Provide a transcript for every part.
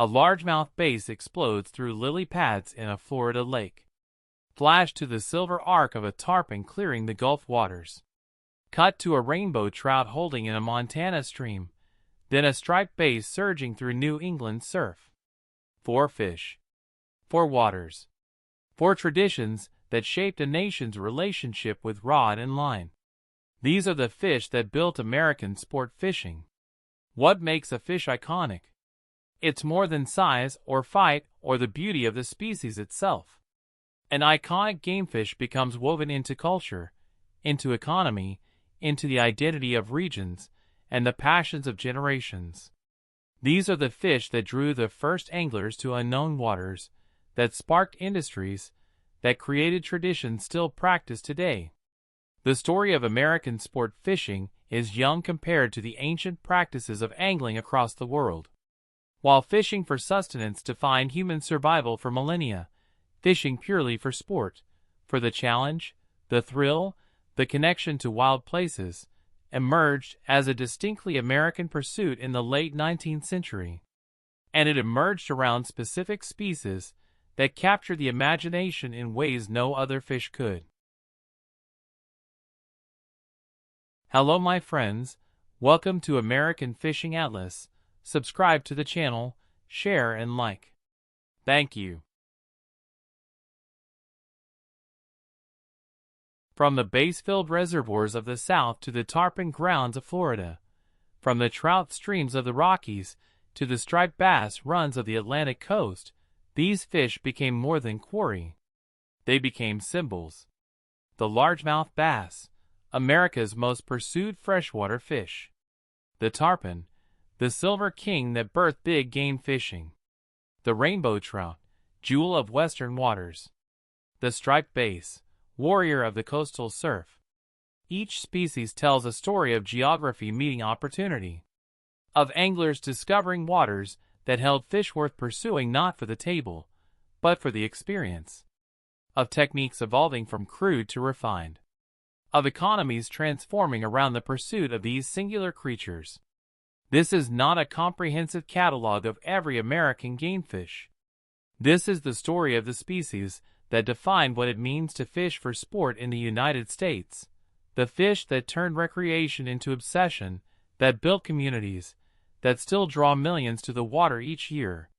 A largemouth bass explodes through lily pads in a Florida lake. Flash to the silver arc of a tarpon clearing the Gulf waters. Cut to a rainbow trout holding in a Montana stream. Then a striped bass surging through New England surf. 4 fish. 4 waters. 4 traditions that shaped a nation's relationship with rod and line. These are the fish that built American sport fishing. What makes a fish iconic? It's more than size or fight or the beauty of the species itself. An iconic gamefish becomes woven into culture, into economy, into the identity of regions, and the passions of generations. These are the fish that drew the first anglers to unknown waters, that sparked industries, that created traditions still practiced today. The story of American sport fishing is young compared to the ancient practices of angling across the world. While fishing for sustenance defined human survival for millennia, fishing purely for sport, for the challenge, the thrill, the connection to wild places, emerged as a distinctly American pursuit in the late 19th century. And it emerged around specific species that captured the imagination in ways no other fish could. Hello my friends, welcome to American Fishing Atlas. Subscribe to the channel, share and like. Thank you. From the bass-filled reservoirs of the South to the tarpon grounds of Florida, from the trout streams of the Rockies to the striped bass runs of the Atlantic coast, these fish became more than quarry. They became symbols. The largemouth bass, America's most pursued freshwater fish. The tarpon, the silver king that birthed big game fishing. The rainbow trout, jewel of western waters. The striped bass, warrior of the coastal surf. Each species tells a story of geography meeting opportunity. Of anglers discovering waters that held fish worth pursuing not for the table, but for the experience. Of techniques evolving from crude to refined. Of economies transforming around the pursuit of these singular creatures. This is not a comprehensive catalog of every American gamefish. This is the story of the species that defined what it means to fish for sport in the United States. The fish that turned recreation into obsession, that built communities, that still draw millions to the water each year.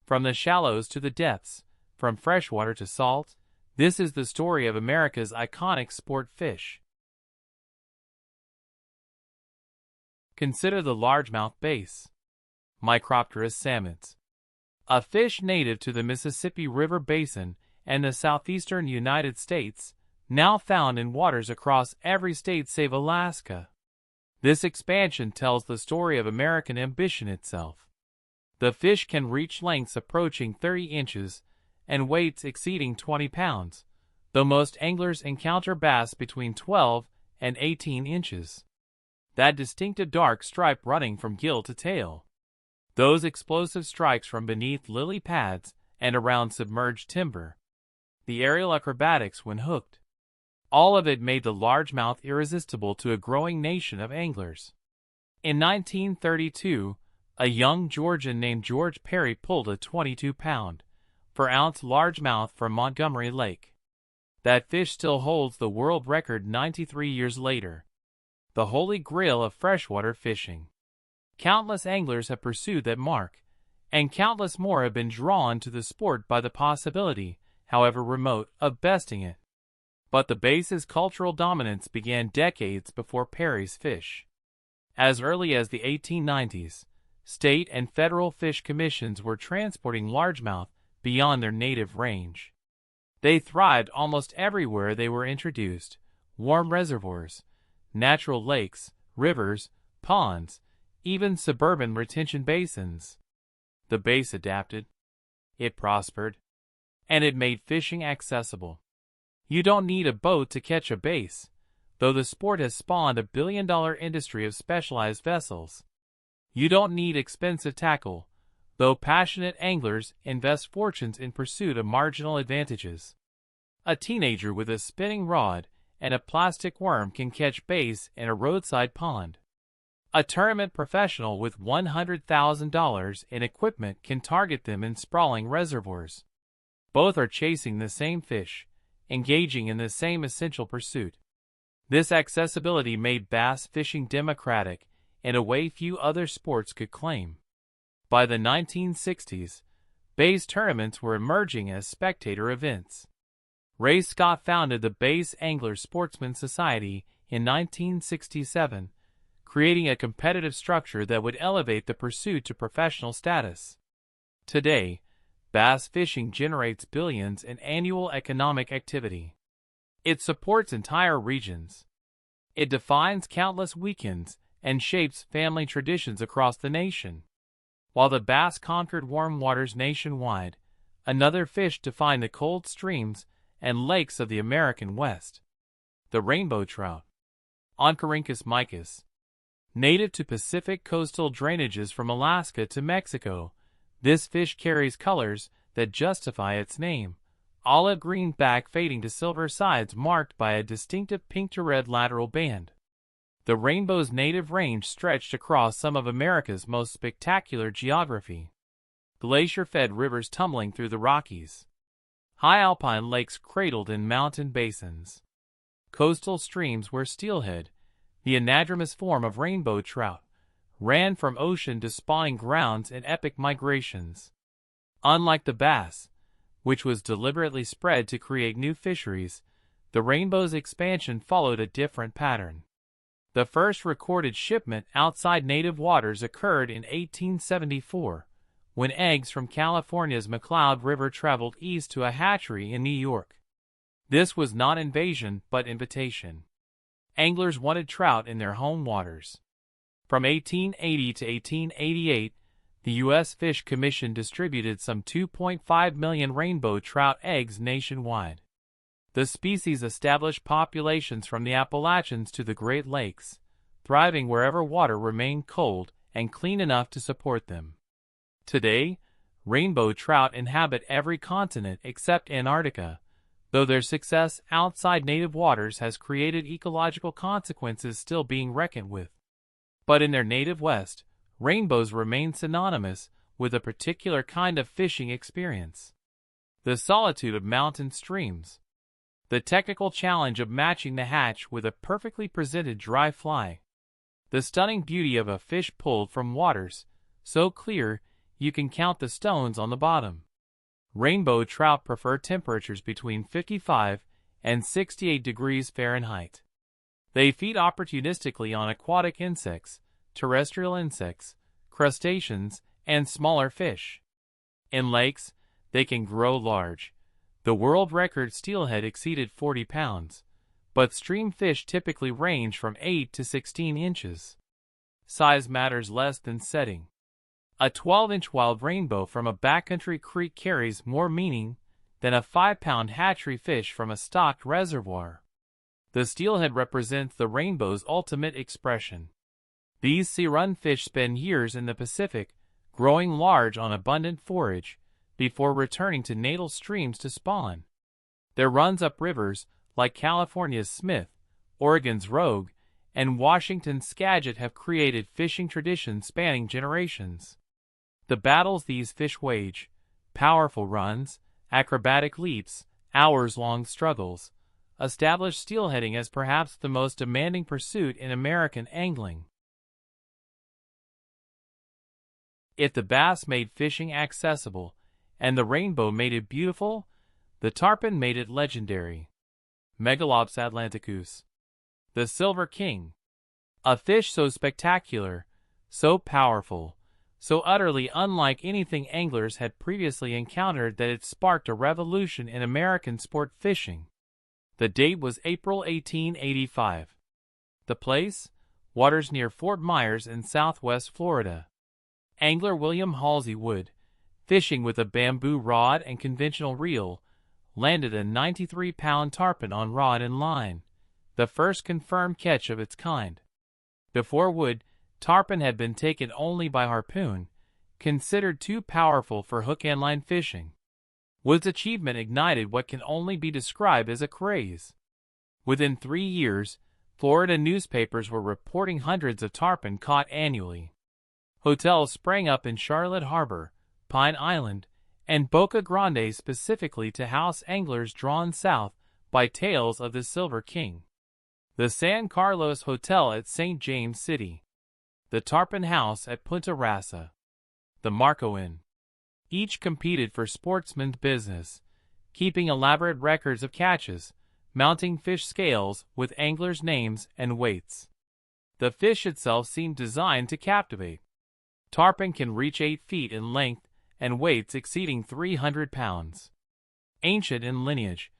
From the shallows to the depths, from freshwater to salt, this is the story of America's iconic sport fish. Consider the largemouth bass. Micropterus salmons. A fish native to the Mississippi River Basin and the southeastern United States, now found in waters across every state save Alaska. This expansion tells the story of American ambition itself. The fish can reach lengths approaching 30 inches and weights exceeding 20 pounds, though most anglers encounter bass between 12 and 18 inches. That distinctive dark stripe running from gill to tail. Those explosive strikes from beneath lily pads and around submerged timber. The aerial acrobatics when hooked. All of it made the largemouth irresistible to a growing nation of anglers. In 1932, a young Georgian named George Perry pulled a 22-pound, per-ounce largemouth from Montgomery Lake. That fish still holds the world record 93 years later. The holy grail of freshwater fishing. Countless anglers have pursued that mark, and countless more have been drawn to the sport by the possibility, however remote, of besting it. But the bass's cultural dominance began decades before Perry's fish. As early as the 1890s, state and federal fish commissions were transporting largemouth beyond their native range. They thrived almost everywhere they were introduced: warm reservoirs, natural lakes, rivers, ponds, even suburban retention basins. The bass adapted. It prospered. And it made fishing accessible. You don't need a boat to catch a bass, though the sport has spawned a billion-dollar industry of specialized vessels. You don't need expensive tackle, though passionate anglers invest fortunes in pursuit of marginal advantages. A teenager with a spinning rod and a plastic worm can catch bass in a roadside pond. A tournament professional with $100,000 in equipment can target them in sprawling reservoirs. Both are chasing the same fish, engaging in the same essential pursuit. This accessibility made bass fishing democratic in a way few other sports could claim. By the 1960s, bass tournaments were emerging as spectator events. Ray Scott founded the Bass Anglers Sportsman Society in 1967, creating a competitive structure that would elevate the pursuit to professional status. Today, bass fishing generates billions in annual economic activity. It supports entire regions. It defines countless weekends and shapes family traditions across the nation. While the bass conquered warm waters nationwide, another fish defined the cold streams and lakes of the American West: the rainbow trout, Oncorhynchus michus. Native to Pacific coastal drainages from Alaska to Mexico, this fish carries colors that justify its name: olive green back fading to silver sides marked by a distinctive pink to red lateral band. The rainbow's native range stretched across some of America's most spectacular geography. Glacier-fed rivers tumbling through the Rockies. High alpine lakes cradled in mountain basins. Coastal streams where steelhead, the anadromous form of rainbow trout, ran from ocean to spawning grounds in epic migrations. Unlike the bass, which was deliberately spread to create new fisheries, the rainbow's expansion followed a different pattern. The first recorded shipment outside native waters occurred in 1874, when eggs from California's McCloud River traveled east to a hatchery in New York. This was not invasion but invitation. Anglers wanted trout in their home waters. From 1880 to 1888, the U.S. Fish Commission distributed some 2.5 million rainbow trout eggs nationwide. The species established populations from the Appalachians to the Great Lakes, thriving wherever water remained cold and clean enough to support them. Today, rainbow trout inhabit every continent except Antarctica, though their success outside native waters has created ecological consequences still being reckoned with. But in their native West, rainbows remain synonymous with a particular kind of fishing experience: the solitude of mountain streams. The technical challenge of matching the hatch with a perfectly presented dry fly. The stunning beauty of a fish pulled from waters so clear you can count the stones on the bottom. Rainbow trout prefer temperatures between 55 and 68 degrees Fahrenheit. They feed opportunistically on aquatic insects, terrestrial insects, crustaceans, and smaller fish. In lakes, they can grow large. The world record steelhead exceeded 40 pounds, but stream fish typically range from 8 to 16 inches. Size matters less than setting. A 12-inch wild rainbow from a backcountry creek carries more meaning than a 5-pound hatchery fish from a stocked reservoir. The steelhead represents the rainbow's ultimate expression. These sea-run fish spend years in the Pacific, growing large on abundant forage, before returning to natal streams to spawn. Their runs up rivers, like California's Smith, Oregon's Rogue, and Washington's Skagit, have created fishing traditions spanning generations. The battles these fish wage, powerful runs, acrobatic leaps, hours-long struggles, establish steelheading as perhaps the most demanding pursuit in American angling. If the bass made fishing accessible, and the rainbow made it beautiful, the tarpon made it legendary. Megalops atlanticus. The Silver King. A fish so spectacular, so powerful, so utterly unlike anything anglers had previously encountered that it sparked a revolution in American sport fishing. The date was April 1885. The place? Waters near Fort Myers in southwest Florida. Angler William Halsey Wood, fishing with a bamboo rod and conventional reel, landed a 93-pound tarpon on rod and line, the first confirmed catch of its kind. Before Wood, tarpon had been taken only by harpoon, considered too powerful for hook and line fishing. Wood's achievement ignited what can only be described as a craze. Within 3 years, Florida newspapers were reporting hundreds of tarpon caught annually. Hotels sprang up in Charlotte Harbor, Pine Island, and Boca Grande specifically to house anglers drawn south by tales of the Silver King. The San Carlos Hotel at St. James City. The Tarpon House at Punta Rasa. The Marco Inn. Each competed for sportsman's business, keeping elaborate records of catches, mounting fish scales with anglers' names and weights. The fish itself seemed designed to captivate. Tarpon can reach 8 feet in length and weights exceeding 300 pounds. Ancient in lineage,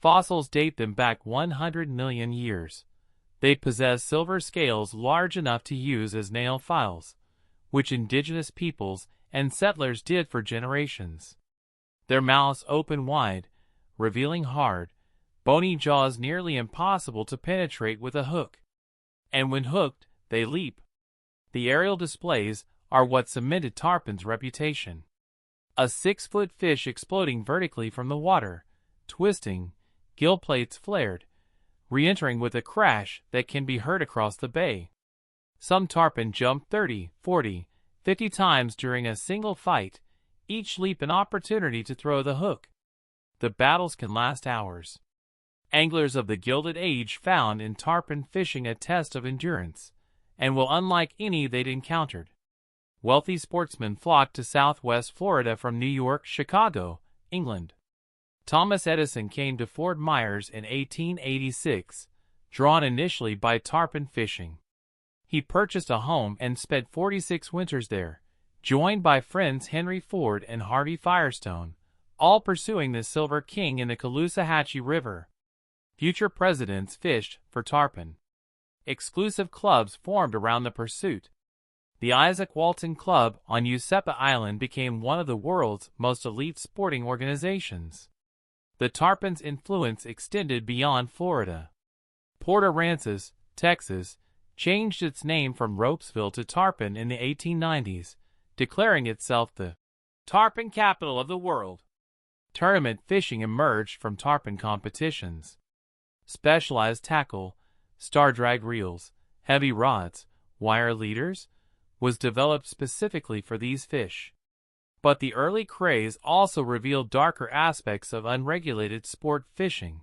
fossils date them back 100 million years. They possess silver scales large enough to use as nail files, which indigenous peoples and settlers did for generations. Their mouths open wide, revealing hard, bony jaws nearly impossible to penetrate with a hook. And when hooked, they leap. The aerial displays are what cemented tarpon's reputation. A 6-foot fish exploding vertically from the water, twisting, gill plates flared, re-entering with a crash that can be heard across the bay. Some tarpon jump 30, 40, 50 times during a single fight, each leap an opportunity to throw the hook. The battles can last hours. Anglers of the Gilded Age found in tarpon fishing a test of endurance, and will unlike any they'd encountered. Wealthy sportsmen flocked to Southwest Florida from New York, Chicago, England. Thomas Edison came to Fort Myers in 1886, drawn initially by tarpon fishing. He purchased a home and spent 46 winters there, joined by friends Henry Ford and Harvey Firestone, all pursuing the Silver King in the Caloosahatchee River. Future presidents fished for tarpon. Exclusive clubs formed around the pursuit. The Isaac Walton Club on Useppa Island became one of the world's most elite sporting organizations. The tarpon's influence extended beyond Florida. Port Aransas, Texas, changed its name from Ropesville to Tarpon in the 1890s, declaring itself the tarpon capital of the world. Tournament fishing emerged from tarpon competitions. Specialized tackle, star drag reels, heavy rods, wire leaders, was developed specifically for these fish. But the early craze also revealed darker aspects of unregulated sport fishing.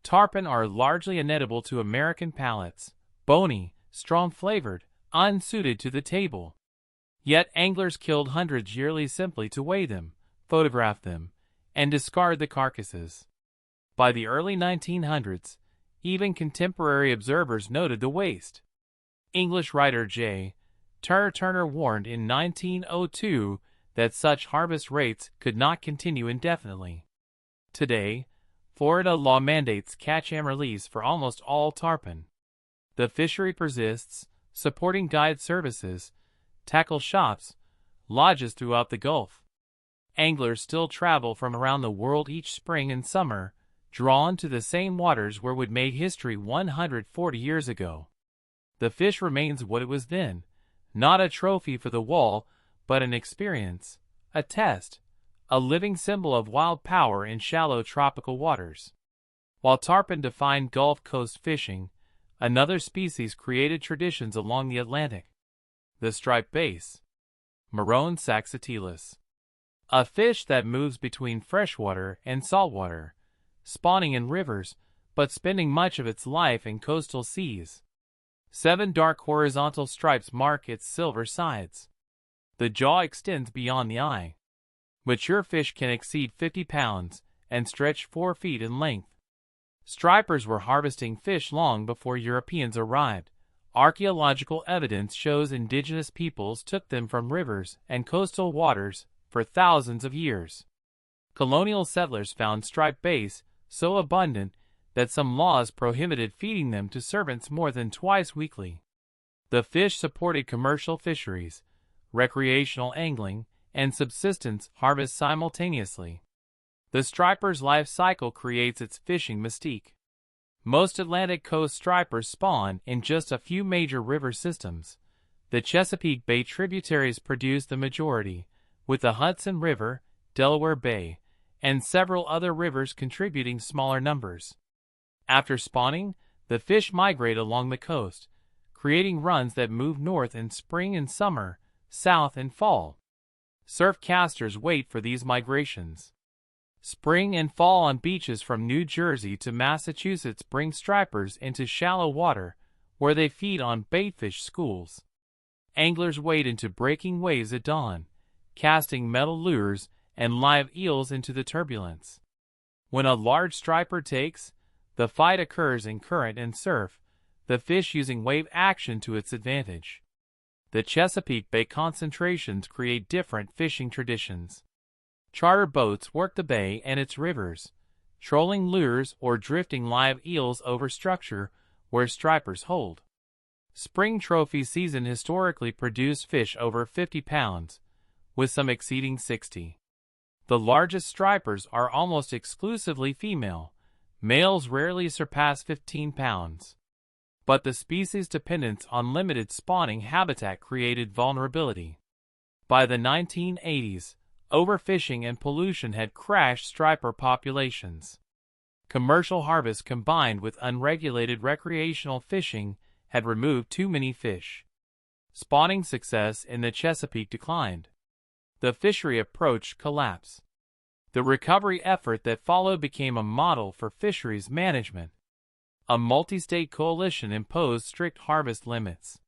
Tarpon are largely inedible to American palates, bony, strong-flavored, unsuited to the table. Yet anglers killed hundreds yearly simply to weigh them, photograph them, and discard the carcasses. By the early 1900s, even contemporary observers noted the waste. English writer J. Turner warned in 1902 that such harvest rates could not continue indefinitely. Today, Florida law mandates catch and release for almost all tarpon. The fishery persists, supporting guide services, tackle shops, lodges throughout the Gulf. Anglers still travel from around the world each spring and summer, drawn to the same waters where would made history 140 years ago. The fish remains what it was then, not a trophy for the wall, but an experience, a test, a living symbol of wild power in shallow tropical waters. While tarpon defined Gulf Coast fishing, another species created traditions along the Atlantic. The striped bass, Marone saxatilis. A fish that moves between freshwater and saltwater, spawning in rivers, but spending much of its life in coastal seas. 7 dark horizontal stripes mark its silver sides. The jaw extends beyond the eye. Mature fish can exceed 50 pounds and stretch 4 feet in length. Stripers were harvesting fish long before Europeans arrived. Archaeological evidence shows indigenous peoples took them from rivers and coastal waters for thousands of years. Colonial settlers found striped bass so abundant that some laws prohibited feeding them to servants more than twice weekly. The fish supported commercial fisheries, recreational angling, and subsistence harvest simultaneously. The striper's life cycle creates its fishing mystique. Most Atlantic coast stripers spawn in just a few major river systems. The Chesapeake Bay tributaries produce the majority, with the Hudson River, Delaware Bay, and several other rivers contributing smaller numbers. After spawning, the fish migrate along the coast, creating runs that move north in spring and summer, south in fall. Surf casters wait for these migrations. Spring and fall on beaches from New Jersey to Massachusetts bring stripers into shallow water, where they feed on baitfish schools. Anglers wade into breaking waves at dawn, casting metal lures and live eels into the turbulence. When a large striper takes, the fight occurs in current and surf, the fish using wave action to its advantage. The Chesapeake Bay concentrations create different fishing traditions. Charter boats work the bay and its rivers, trolling lures or drifting live eels over structure where stripers hold. Spring trophy season historically produced fish over 50 pounds, with some exceeding 60. The largest stripers are almost exclusively female. Males rarely surpass 15 pounds. But the species' dependence on limited spawning habitat created vulnerability. By the 1980s, overfishing and pollution had crashed striper populations. Commercial harvest combined with unregulated recreational fishing had removed too many fish. Spawning success in the Chesapeake declined. The fishery approached collapse. The recovery effort that followed became a model for fisheries management. A multi-state coalition imposed strict harvest limits.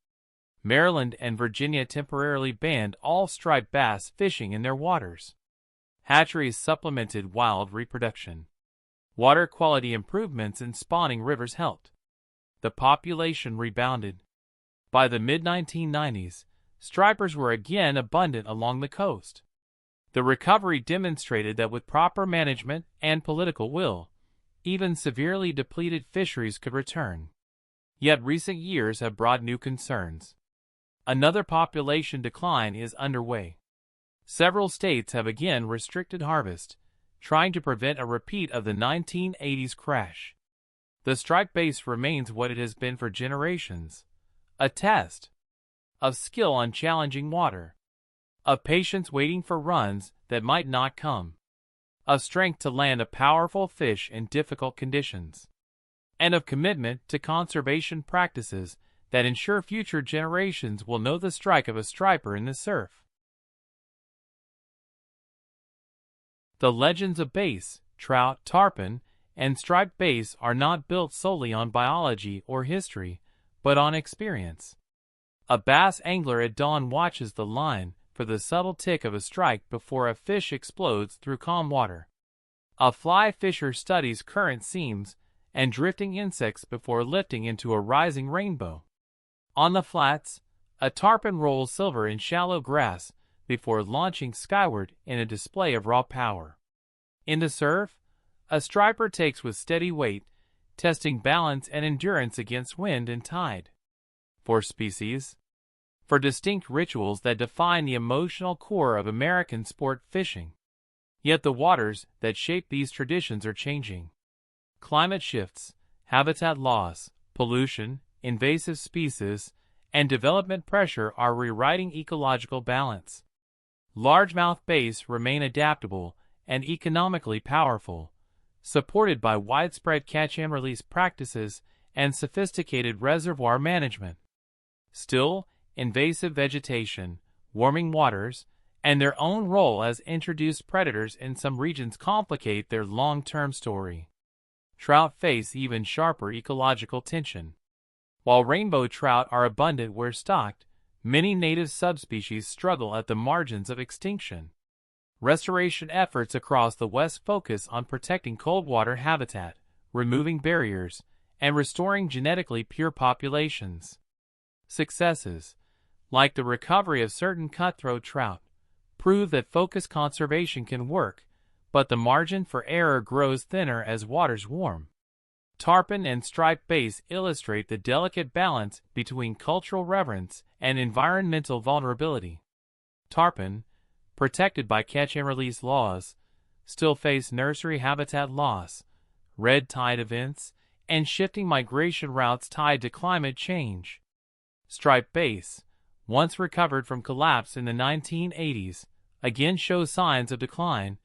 Maryland and Virginia temporarily banned all striped bass fishing in their waters. Hatcheries supplemented wild reproduction. Water quality improvements in spawning rivers helped. The population rebounded. By the mid-1990s, stripers were again abundant along the coast. The recovery demonstrated that with proper management and political will, even severely depleted fisheries could return. Yet recent years have brought new concerns. Another population decline is underway. Several states have again restricted harvest, trying to prevent a repeat of the 1980s crash. The striped bass remains what it has been for generations, a test of skill on challenging water, of patience waiting for runs that might not come, of strength to land a powerful fish in difficult conditions, and of commitment to conservation practices that ensure future generations will know the strike of a striper in the surf. The legends of bass, trout, tarpon, and striped bass are not built solely on biology or history, but on experience. A bass angler at dawn watches the line for the subtle tick of a strike before a fish explodes through calm water. A fly fisher studies current seams and drifting insects before lifting into a rising rainbow. On the flats, a tarpon rolls silver in shallow grass before launching skyward in a display of raw power. In the surf, a striper takes with steady weight, testing balance and endurance against wind and tide. For species, for distinct rituals that define the emotional core of American sport fishing. Yet the waters that shape these traditions are changing. Climate shifts, habitat loss, pollution, invasive species, and development pressure are rewriting ecological balance. Largemouth bass remain adaptable and economically powerful, supported by widespread catch-and-release practices and sophisticated reservoir management. Still, invasive vegetation, warming waters, and their own role as introduced predators in some regions complicate their long-term story. Trout face even sharper ecological tension. While rainbow trout are abundant where stocked, many native subspecies struggle at the margins of extinction. Restoration efforts across the West focus on protecting coldwater habitat, removing barriers, and restoring genetically pure populations. Successes, like the recovery of certain cutthroat trout, prove that focused conservation can work, but the margin for error grows thinner as waters warm. Tarpon and striped bass illustrate the delicate balance between cultural reverence and environmental vulnerability. Tarpon, protected by catch-and-release laws, still face nursery habitat loss, red tide events, and shifting migration routes tied to climate change. Striped bass, once recovered from collapse in the 1980s, again shows signs of decline,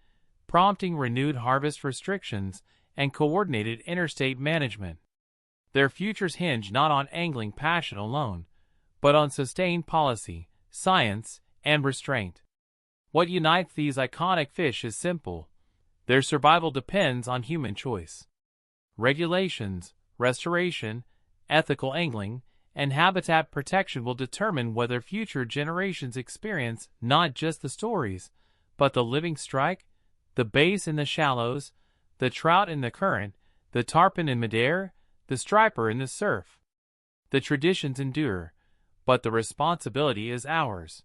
prompting renewed harvest restrictions and coordinated interstate management. Their futures hinge not on angling passion alone, but on sustained policy, science, and restraint. What unites these iconic fish is simple. Their survival depends on human choice. Regulations, restoration, ethical angling, and habitat protection will determine whether future generations experience not just the stories, but the living strike, the bass in the shallows, the trout in the current, the tarpon in midair, the striper in the surf. The traditions endure, but the responsibility is ours.